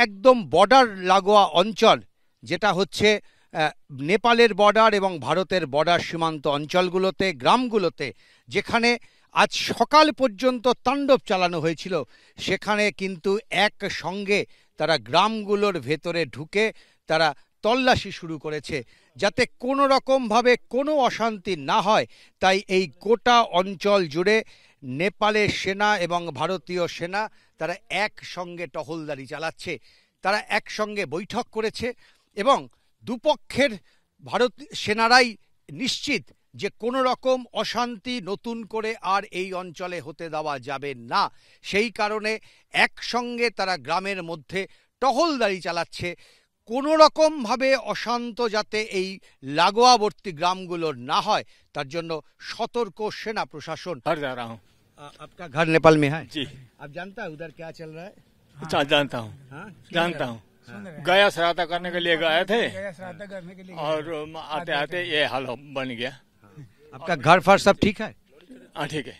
একদম বর্ডার লাগোয়া অঞ্চল, যেটা হচ্ছে নেপালের বর্ডার এবং ভারতের বর্ডার সীমান্ত অঞ্চলগুলোতে, গ্রামগুলোতে, যেখানে আজ সকাল পর্যন্ত তাণ্ডব চালানো হয়েছিল, সেখানে কিন্তু একসঙ্গে তারা গ্রামগুলোর ভেতরে ঢুকে তারা তল্লাশি শুরু করেছে, যাতে কোনো রকমভাবে কোনো অশান্তি না হয়। তাই এই গোটা অঞ্চল জুড়ে নেপালের সেনা এবং ভারতীয় সেনা তারা একসঙ্গে টহলদারি চালাচ্ছে। তারা একসঙ্গে বৈঠক করেছে এবং দুপক্ষের ভারত সেনারাই নিশ্চিত যে কোনো রকম অশান্তি নতুন করে আর এই অঞ্চলে হতে দেওয়া যাবে না। সেই কারণে একসঙ্গে তারা গ্রামের মধ্যে টহলদারি চালাচ্ছে, কোনো রকমভাবে অশান্ত যাতে এই লাগোয়াবর্তী গ্রামগুলোর না হয় তার জন্য সতর্ক সেনা প্রশাসন। आपका घर नेपाल में है जी। आप जानता है उधर क्या चल रहा है? जानता हूँ। जानता हूँ। गया श्राद्ध करने के लिए गए थे और आते आते ये हाल बन गया। आपका घर फर सब ठीक है? हाँ ठीक है।